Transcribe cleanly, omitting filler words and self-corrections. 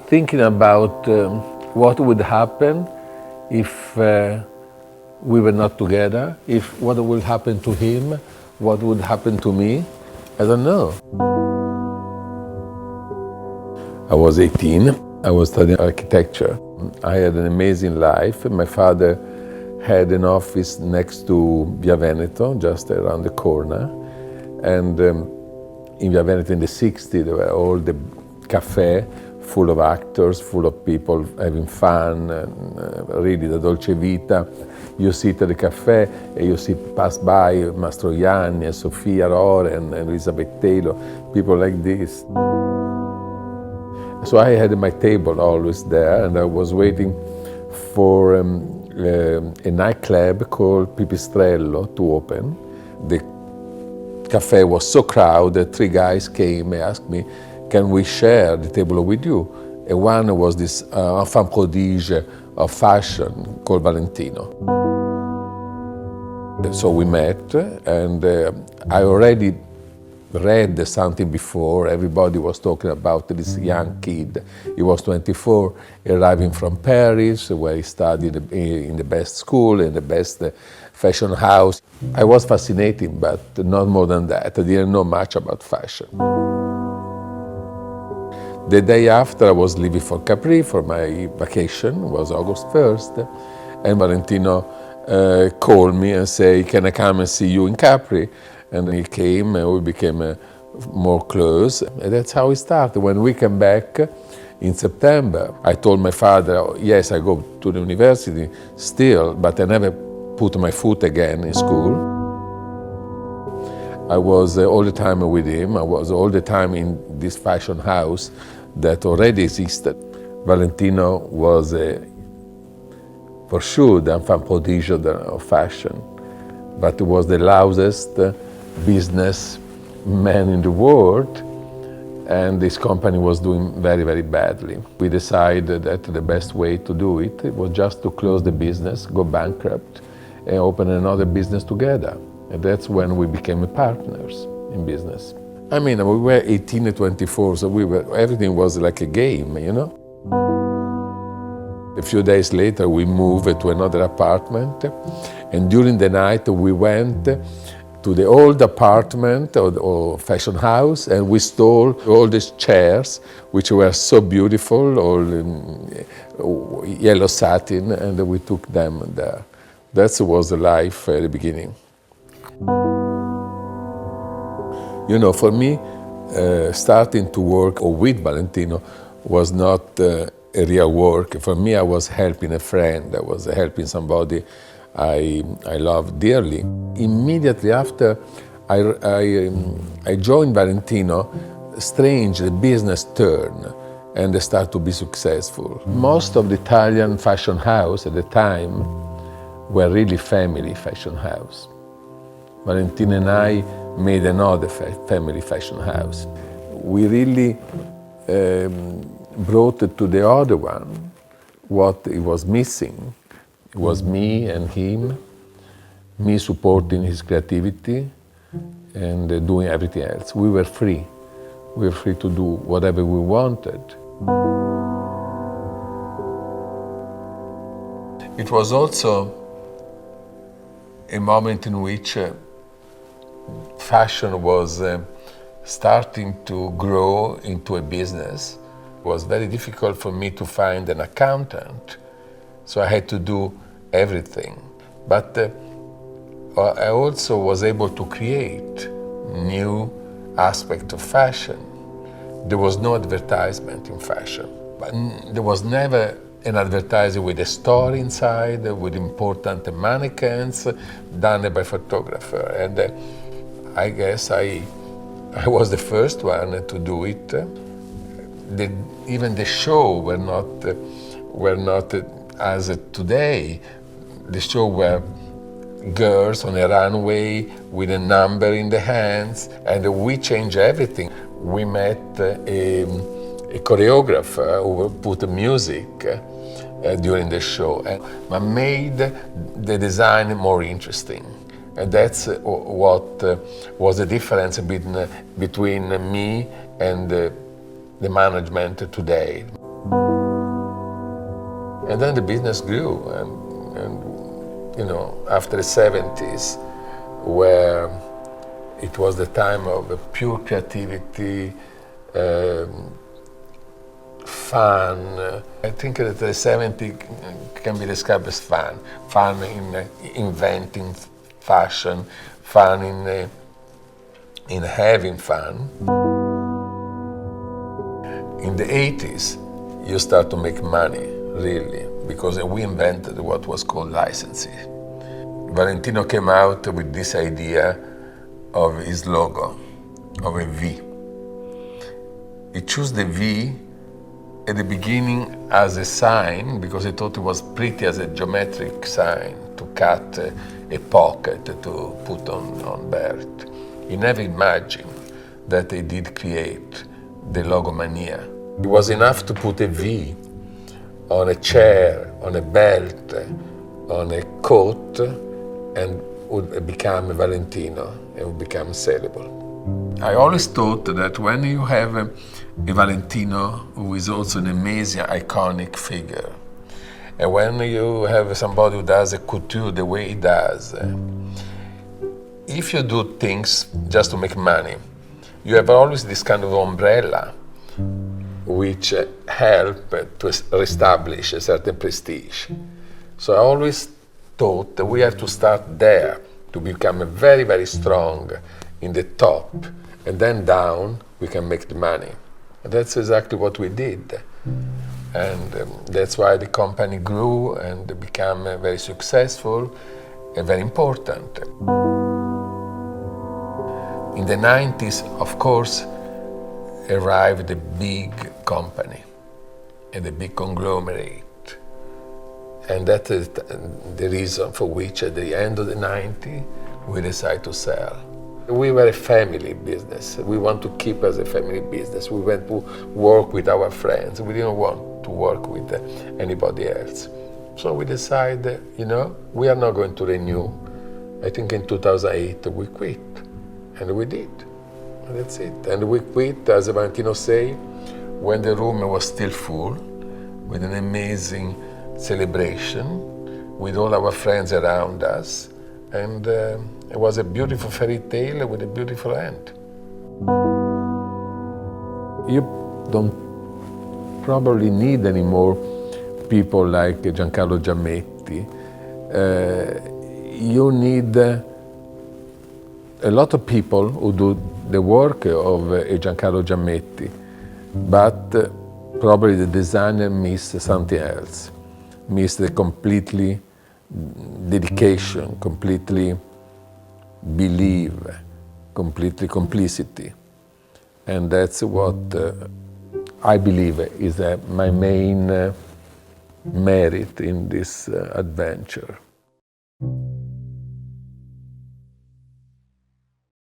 thinking about what would happen if we were not together, if what would happen to him, what would happen to me. I don't know. I was 18. I was studying architecture. I had an amazing life. My father had an office next to Via Veneto, just around the corner. And in Via Veneto in the 60s, there were all the café full of actors, full of people having fun, and, really the dolce vita. You sit at the cafe and you see pass by Mastroianni and Sofia Loren and Elisabeth Taylor, people like this. So I had my table always there, and I was waiting for a nightclub called Pipistrello to open. The cafe was so crowded, 3 guys came and asked me, can we share the table with you? And one was this enfant prodige of fashion called Valentino. So we met, and I already read something before. Everybody was talking about this young kid. He was 24, arriving from Paris, where he studied in the best school, in the best fashion house. I was fascinated, but not more than that. I didn't know much about fashion. The day after, I was leaving for Capri for my vacation. It was August 1st, and Valentino called me and said, can I come and see you in Capri? And he came, and we became more close. And that's how it started. When we came back in September, I told my father, yes, I go to the university still, but I never put my foot again in school. I was all the time with him. I was all the time in this fashion house that already existed. Valentino was for sure the enfant prodige of fashion, but he was the loudest business man in the world, and this company was doing very, very badly. We decided that the best way to do it was just to close the business, go bankrupt, and open another business together. And that's when we became partners in business. I mean, we were 18 and 24, so everything was like a game, you know? A few days later, we moved to another apartment, and during the night, we went to the old apartment or fashion house, and we stole all these chairs, which were so beautiful, all in yellow satin, and we took them there. That was the life at the beginning. You know, for me, starting to work with Valentino was not a real work. For me, I was helping a friend. I was helping somebody I love dearly. Immediately after I joined Valentino, strange, the business turned and they started to be successful. Most of the Italian fashion house at the time were really family fashion house. Valentino and I made another family fashion house. We really brought to the other one what it was missing. It was me and him, me supporting his creativity and doing everything else. We were free. We were free to do whatever we wanted. It was also a moment in which fashion was starting to grow into a business. It was very difficult for me to find an accountant, so I had to do everything. But I also was able to create new aspects of fashion. There was no advertisement in fashion, but there was never an advertising with a story inside, with important mannequins done by photographer. And I guess I was the first one to do it. Even the show were not as today. The show were girls on a runway with a number in the hands, and we changed everything. We met a choreographer who put music during the show and made the design more interesting. And that's what was the difference between me and the management today. And then the business grew, and after the 70s, where it was the time of pure creativity, fun. I think that the 70s can be described as fun. Fun in inventing fashion, fun in having fun. In the 80s, you start to make money, really, because we invented what was called licensing. Valentino came out with this idea of his logo, of a V. He chose the V at the beginning as a sign because he thought it was pretty as a geometric sign to cut a pocket to put on Bert. He never imagined that he did create the logomania. It was enough to put a V on a chair, on a belt, on a coat, and would become Valentino and would become sellable. I always thought that when you have a Valentino who is also an amazing, iconic figure, and when you have somebody who does a couture the way he does, if you do things just to make money, you have always this kind of umbrella which help to establish a certain prestige. So I always thought that we have to start there to become very, very strong in the top, and then down we can make the money. And that's exactly what we did. And that's why the company grew and became very successful and very important. In the 90s, of course, arrived a big company and a big conglomerate. And that is the reason for which at the end of the 90s, we decided to sell. We were a family business. We want to keep as a family business. We went to work with our friends. We didn't want to work with anybody else. So we decided, we are not going to renew. I think in 2008 we quit, and we did. And that's it. And we quit, as Valentino say, when the room was still full, with an amazing celebration, with all our friends around us. And it was a beautiful fairy tale with a beautiful end. You don't probably need any more people like Giancarlo Giammetti. You need a lot of people who do the work of Giancarlo Giammetti, but probably the designer missed something else, missed the completely dedication, completely belief, completely complicity. And that's what I believe is my main merit in this adventure.